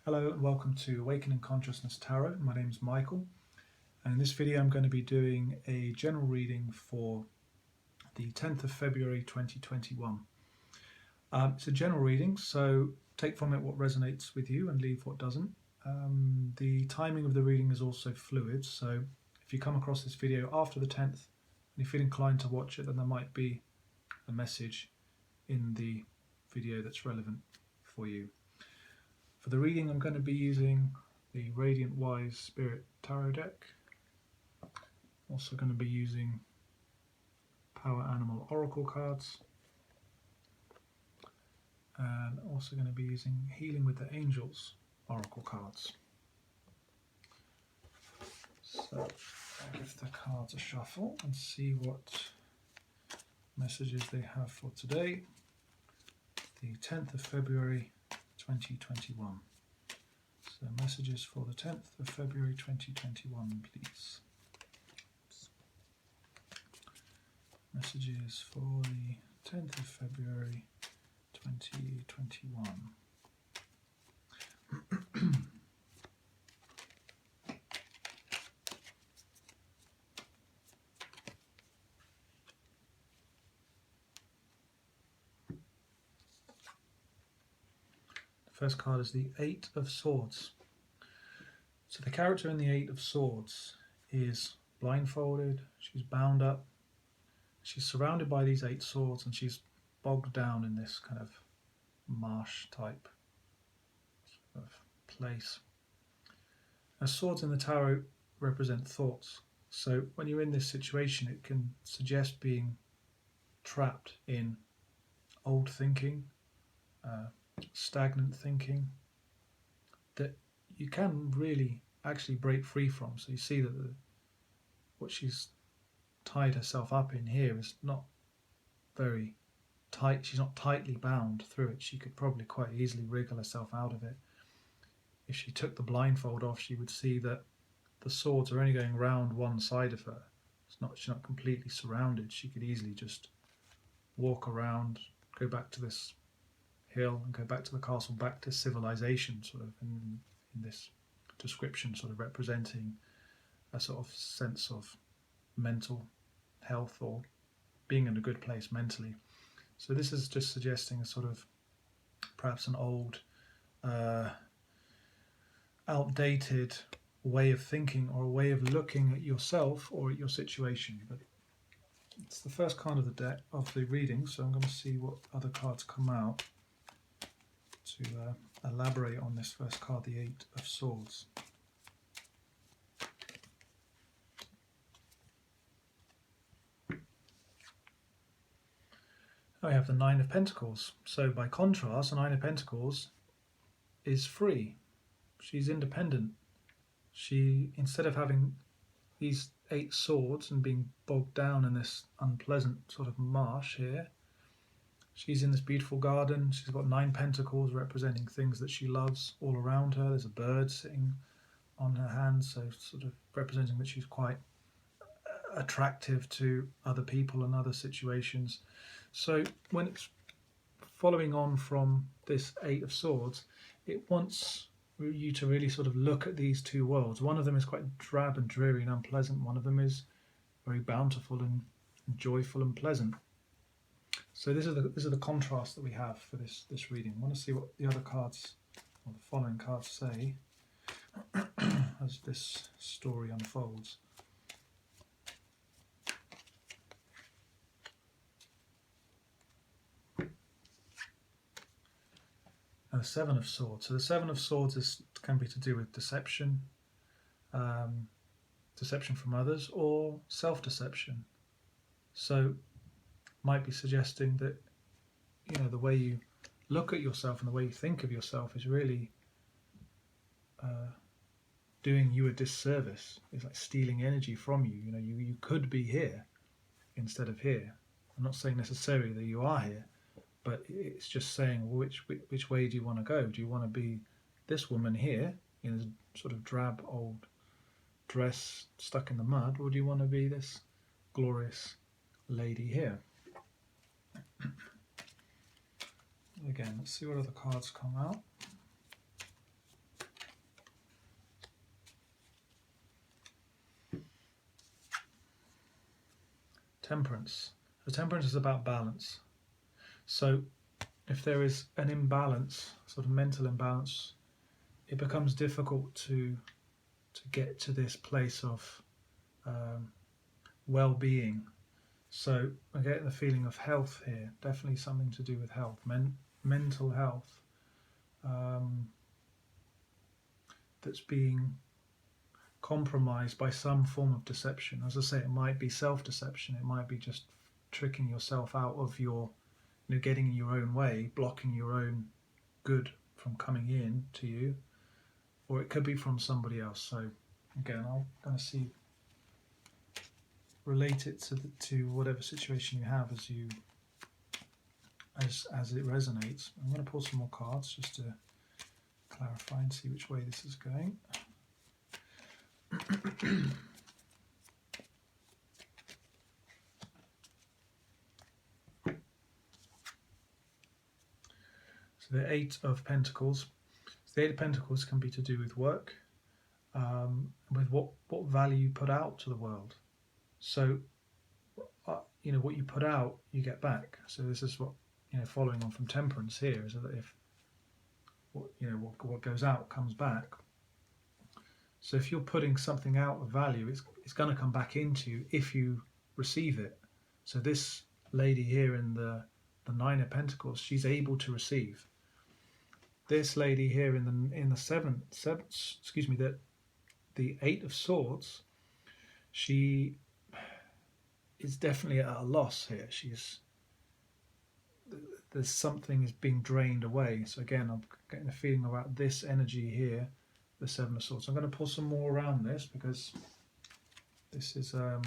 Hello and welcome to Awakening Consciousness Tarot. My name is Michael, and in this video I'm going to be doing a general reading for the 10th of February 2021. It's a general reading, so take from it what resonates with you and leave what doesn't. The timing of the reading is also fluid, so if you come across this video after the 10th and you feel inclined to watch it, then there might be a message in the video that's relevant for you. For the reading, I'm going to be using the Radiant Wise Spirit Tarot deck. Also going to be using Power Animal Oracle cards. And also going to be using Healing with the Angels Oracle cards. So I'll give the cards a shuffle and see what messages they have for today, the 10th of February 2021. So messages for the 10th of February 2021, please. Messages for the 10th of February 2021. First card is the Eight of Swords. So the character in the Eight of Swords is blindfolded, she's bound up, she's surrounded by these 8 swords, and she's bogged down in this kind of marsh type sort of place. Now, swords in the tarot represent thoughts. So when you're in this situation, it can suggest being trapped in old thinking, stagnant thinking that you can really actually break free from. So you see that what she's tied herself up in here is not very tight. She's not tightly bound through it. She could probably quite easily wriggle herself out of it. If she took the blindfold off, she would see that the swords are only going round one side of her. She's not completely surrounded. She could easily just walk around, go back to this hill and go back to the castle, back to civilization, sort of in this description, sort of representing a sort of sense of mental health or being in a good place mentally. So this is just suggesting a sort of perhaps an old outdated way of thinking or a way of looking at yourself or at your situation. But it's the first card of the deck of the reading, so I'm going to see what other cards come out to elaborate on this first card, the Eight of Swords. We have the Nine of Pentacles. So by contrast, the Nine of Pentacles is free. She's independent. She, instead of having these 8 swords and being bogged down in this unpleasant sort of marsh here, she's in this beautiful garden. She's got 9 pentacles representing things that she loves all around her. There's a bird sitting on her hand, so sort of representing that she's quite attractive to other people and other situations. So when it's following on from this Eight of Swords, it wants you to really sort of look at these two worlds. One of them is quite drab and dreary and unpleasant. One of them is very bountiful and joyful and pleasant. So this is the contrast that we have for this reading. I want to see what the other cards, or the following cards, say as this story unfolds. And the Seven of Swords. So the Seven of Swords can be to do with deception, deception from others, or self-deception. So might be suggesting that, you know, the way you look at yourself and the way you think of yourself is really doing you a disservice. It's like stealing energy from you. You know, you could be here instead of here. I'm not saying necessarily that you are here, but it's just saying, well, which way do you want to go? Do you want to be this woman here in a sort of drab old dress stuck in the mud, or do you want to be this glorious lady here? Again, let's see what other cards come out. Temperance. So temperance is about balance. So if there is an imbalance, sort of mental imbalance, it becomes difficult to get to this place of well-being. So I'm getting the feeling of health here, definitely something to do with health, mental health, that's being compromised by some form of deception. As I say, it might be self-deception, it might be just tricking yourself out of your, getting in your own way, blocking your own good from coming in to you, or it could be from somebody else. So again, I'm going to see, relate it to whatever situation you have as it resonates. I'm going to pull some more cards just to clarify and see which way this is going. So the Eight of Pentacles. So the Eight of Pentacles can be to do with work, with what value you put out to the world. So what you put out, you get back. So this is what, following on from Temperance here, is that if what goes out comes back. So if you're putting something out of value, it's going to come back into you if you receive it. So this lady here in the Nine of Pentacles, she's able to receive. This lady here in the Eight of Swords, she is definitely at a loss here. There's something is being drained away. So again, I'm getting a feeling about this energy here, the Seven of Swords. I'm going to pull some more around this because this is I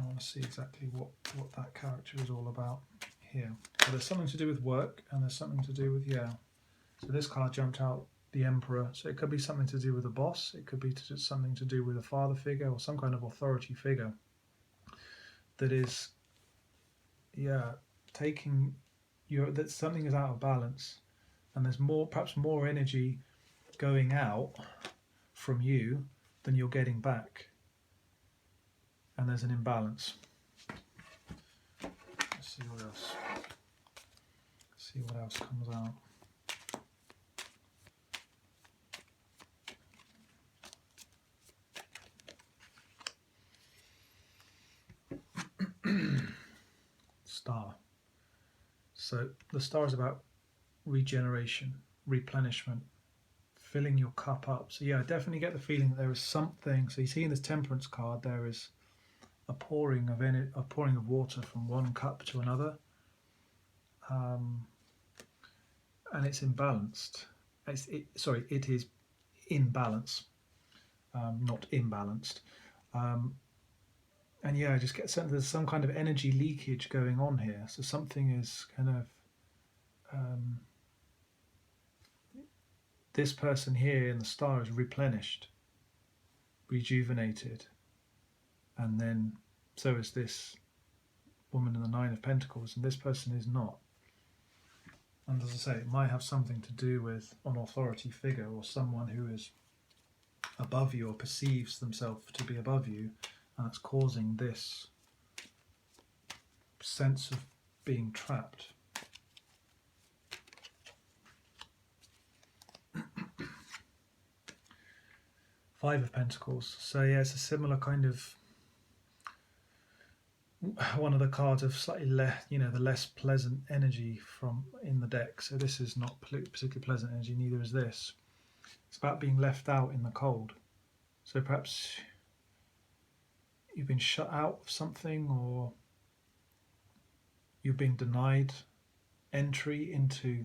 want to see exactly what that character is all about here. So there's something to do with work, and there's something to do with So this card jumped out, the Emperor. So it could be something to do with a boss. It could be something to do with a father figure or some kind of authority figure that is taking that something is out of balance, and there's perhaps more energy going out from you than you're getting back, and there's an imbalance. Let's see what else. See what else comes out. Star. So the star is about regeneration, replenishment, filling your cup up. So I definitely get the feeling that there is something. So you see in this Temperance card, there is a pouring of water from one cup to another, and it's imbalanced. It is in balance, not imbalanced. And I just get there's some kind of energy leakage going on here. So something is kind of this person here in the star is replenished, rejuvenated, and then so is this woman in the Nine of Pentacles, and this person is not. And as I say, it might have something to do with an authority figure or someone who is above you or perceives themselves to be above you, and that's causing this sense of being trapped. Five of Pentacles. So it's a similar kind of one of the cards of slightly less, the less pleasant energy from in the deck. So this is not particularly pleasant energy, neither is this. It's about being left out in the cold. So perhaps you've been shut out of something, or you're being denied entry into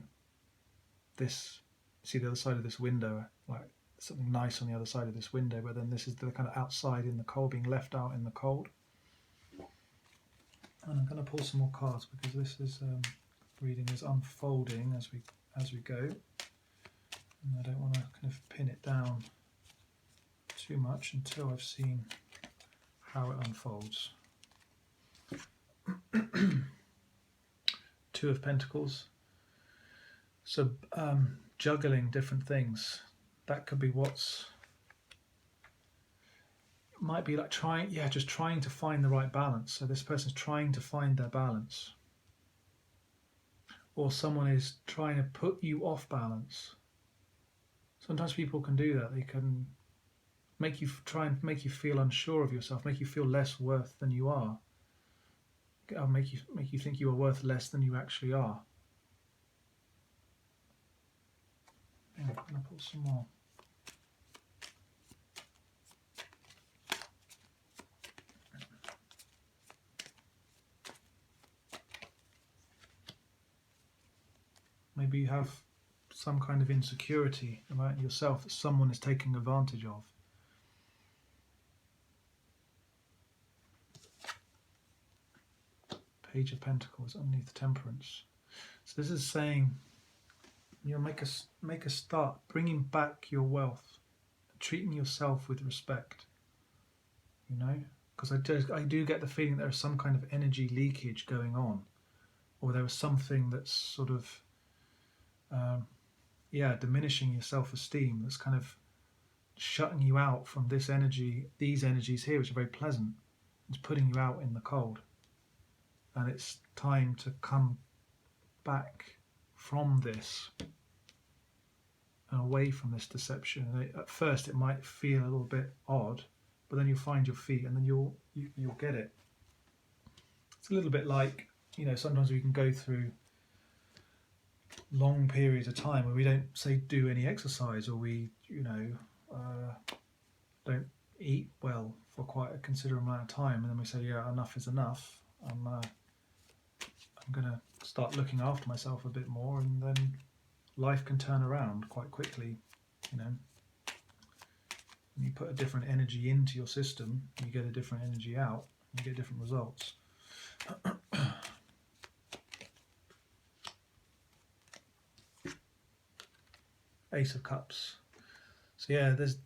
this. See the other side of this window, like something nice on the other side of this window, but then this is the kind of outside in the cold, being left out in the cold. And I'm going to pull some more cards because this is reading is unfolding as we go, and I don't want to kind of pin it down too much until I've seen how it unfolds. Two of Pentacles. So juggling different things. That could be what's might be like just trying to find the right balance. So this person's trying to find their balance, or someone is trying to put you off balance. Sometimes people can do that. They can try and make you feel unsure of yourself, make you feel less worth than you are, make you think you are worth less than you actually are. I'm going to put some more. Maybe you have some kind of insecurity about yourself that someone is taking advantage of. Page of Pentacles underneath Temperance. So this is saying you'll make a start bringing back your wealth, treating yourself with respect. You know, because I do get the feeling there is some kind of energy leakage going on, or there is something that's sort of diminishing your self-esteem, that's kind of shutting you out from this energy, these energies here, which are very pleasant. It's putting you out in the cold, and it's time to come back from this and away from this deception. And at first it might feel a little bit odd, but then you'll find your feet, and then you'll get it. It's a little bit like, you know, sometimes we can go through long periods of time where we don't say do any exercise, or we don't eat well for quite a considerable amount of time, and then we say, yeah, enough is enough. I'm gonna start looking after myself a bit more, and then life can turn around quite quickly. You know, when you put a different energy into your system, you get a different energy out, you get different results. Ace of Cups. So yeah, this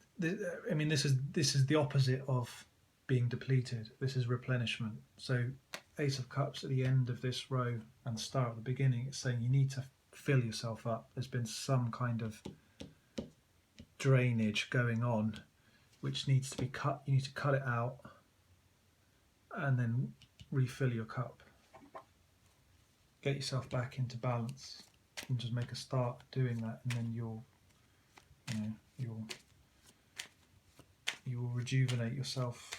is the opposite of being depleted. This is replenishment. So Ace of Cups at the end of this row and the start at the beginning, it's saying you need to fill yourself up. There's been some kind of drainage going on, which needs to be cut. You need to cut it out and then refill your cup. Get yourself back into balance, and just make a start doing that, and then you'll rejuvenate yourself.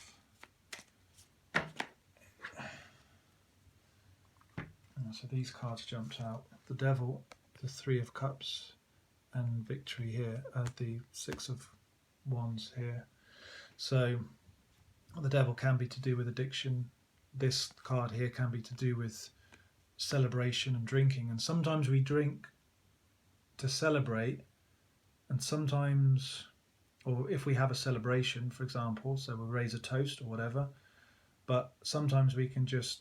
So these cards jumped out. The Devil, the Three of Cups, and Victory here, the Six of Wands here. So the Devil can be to do with addiction. This card here can be to do with celebration and drinking. And sometimes we drink to celebrate, and sometimes, or if we have a celebration, for example, so we'll raise a toast or whatever, but sometimes we can just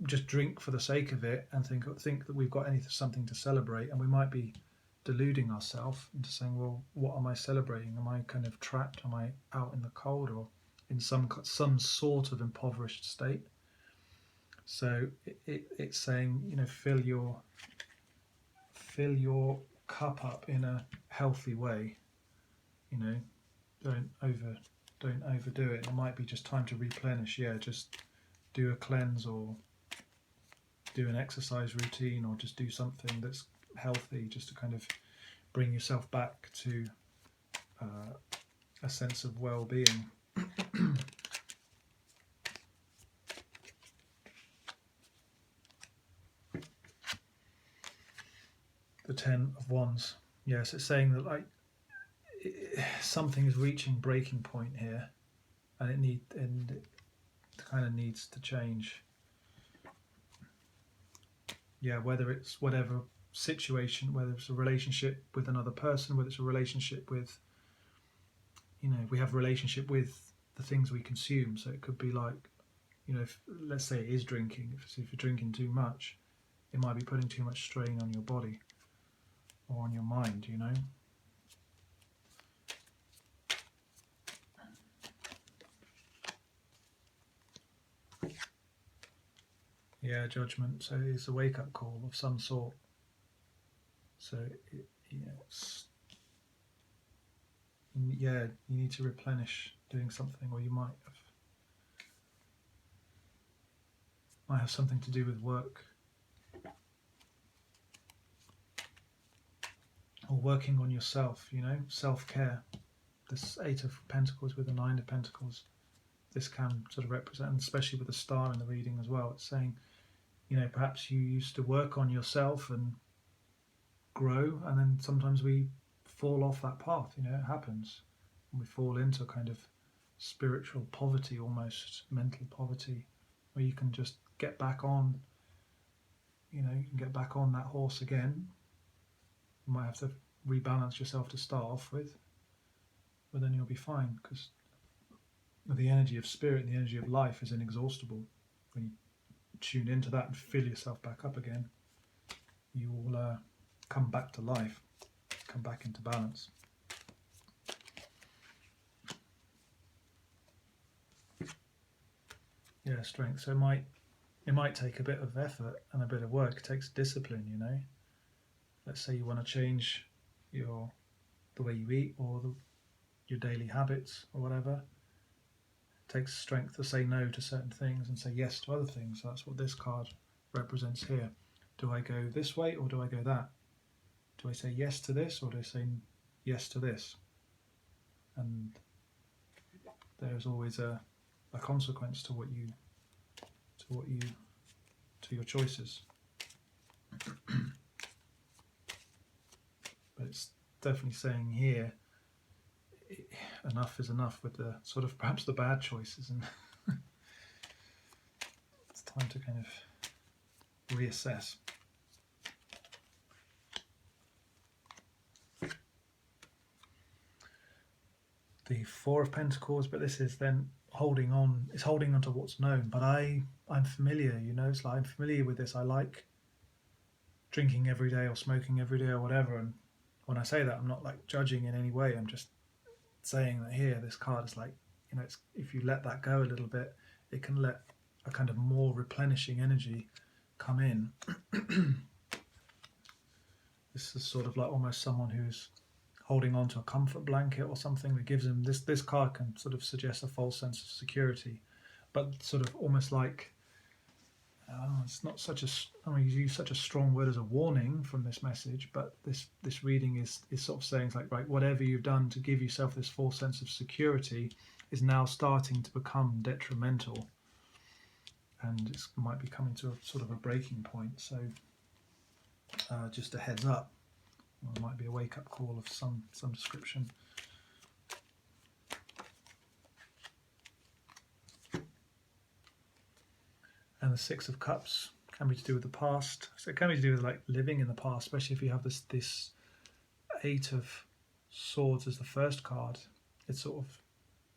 just drink for the sake of it and think that we've got something to celebrate, and we might be deluding ourselves into saying, well, what am I celebrating? Am I kind of trapped? Am I out in the cold, or in some sort of impoverished state? So it's saying, you know, fill your cup up in a healthy way. You know, don't overdo it. It might be just time to replenish. Yeah, just do a cleanse, or do an exercise routine, or just do something that's healthy, just to kind of bring yourself back to a sense of well-being. The Ten of Wands. Yes, it's saying that something is reaching breaking point here, and it kind of needs to change. Yeah, whether it's whatever situation, whether it's a relationship with another person, whether it's a relationship with, you know, we have a relationship with the things we consume. So it could be like, you know, let's say it is drinking. If you're drinking too much, it might be putting too much strain on your body or on your mind, you know. Yeah, Judgment. So it's a wake-up call of some sort. So yeah, you need to replenish doing something, or you might have something to do with work, or working on yourself, you know, self-care. This Eight of Pentacles with the Nine of Pentacles, this can sort of represent, and especially with the star in the reading as well, it's saying, you know, perhaps you used to work on yourself and grow, and then sometimes we fall off that path, you know, it happens. And we fall into a kind of spiritual poverty, almost mental poverty, where you can just get back on, you know, you can get back on that horse again. You might have to rebalance yourself to start off with, but then you'll be fine, because the energy of spirit and the energy of life is inexhaustible. When you tune into that and fill yourself back up again, you will come back to life, come back into balance. Yeah, strength. So it might take a bit of effort and a bit of work. It takes discipline, you know. Let's say you want to change the way you eat, or your daily habits, or whatever. It takes strength to say no to certain things and say yes to other things. That's what this card represents here. Do I go this way, or do I go that? Do I say yes to this, or do I say yes to this? And there's always a consequence to your choices. But it's definitely saying here, enough is enough with the sort of perhaps the bad choices, and it's time to kind of reassess. The Four of Pentacles, but this is then holding on. It's holding on to what's known. But I'm familiar, you know. It's like I'm familiar with this. I like drinking every day or smoking every day or whatever. And when I say that, I'm not like judging in any way. I'm just saying that here, this card is like, you know, it's, if you let that go a little bit, it can let a kind of more replenishing energy come in. This is sort of like almost someone who's holding on to a comfort blanket or something that gives them this card can sort of suggest a false sense of security, but sort of almost like it's not such a, I mean, you use such a strong word as a warning from this message, but this reading is sort of saying, it's like, right, whatever you've done to give yourself this false sense of security is now starting to become detrimental, and it might be coming to a sort of a breaking point. So just a heads up. Or it might be a wake-up call of some description. And the Six of Cups can be to do with the past. So it can be to do with like living in the past, especially if you have this Eight of Swords as the first card. It's sort of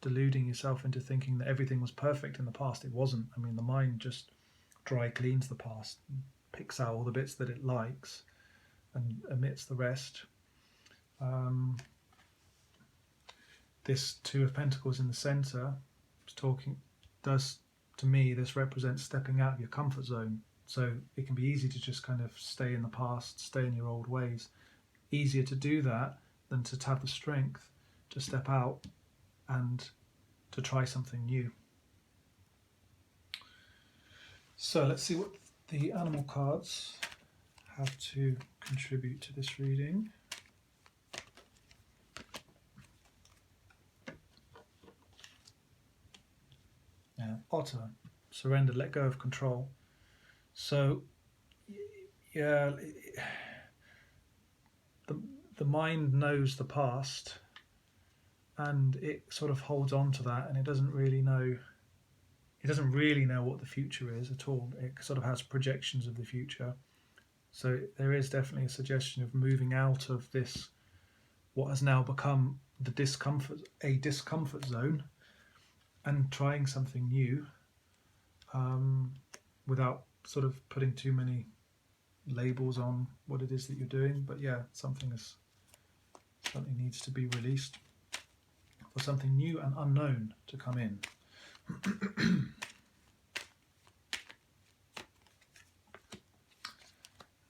deluding yourself into thinking that everything was perfect in the past. It wasn't. I mean, the mind just dry cleans the past, picks out all the bits that it likes, and omits the rest. This Two of Pentacles in the centre does, to me, this represents stepping out of your comfort zone. So it can be easy to just kind of stay in the past, stay in your old ways. Easier to do that than to have the strength to step out and to try something new. So let's see what the animal cards have to contribute to this reading. Yeah, Otter, surrender, let go of control. So, yeah, the mind knows the past, and it sort of holds on to that, and it doesn't really know. It doesn't really know what the future is at all. It sort of has projections of the future. So there is definitely a suggestion of moving out of this, what has now become a discomfort zone, and trying something new, without sort of putting too many labels on what it is that you're doing. But yeah, something needs to be released for something new and unknown to come in.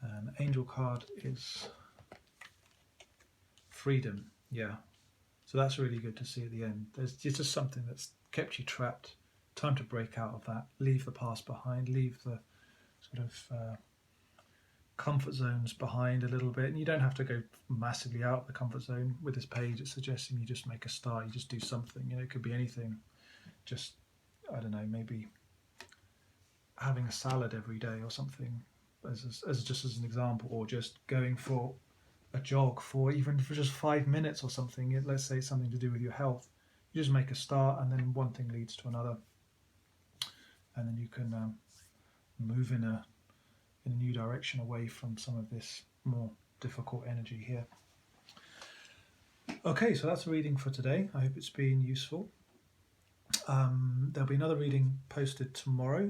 And the angel card is freedom. Yeah, So that's really good to see at the end. There's just something that's kept you trapped. Time to break out of that. Leave the past behind. Leave the sort of comfort zones behind a little bit. And you don't have to go massively out of the comfort zone. With this page, it's suggesting you just make a start. You just do something. You know, it could be anything. Just, I don't know, maybe having a salad every day or something, as just as an example, or just going for a jog for even for just 5 minutes or something. Let's say it's something to do with your health. You just make a start, and then one thing leads to another, and then you can move in a new direction away from some of this more difficult energy here. Okay, so that's the reading for today. I hope it's been useful. There'll be another reading posted tomorrow.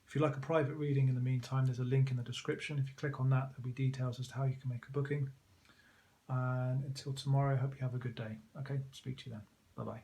If you'd like a private reading in the meantime, there's a link in the description. If you click on that, there'll be details as to how you can make a booking. And until tomorrow, I hope you have a good day. Okay, speak to you then. Bye-bye.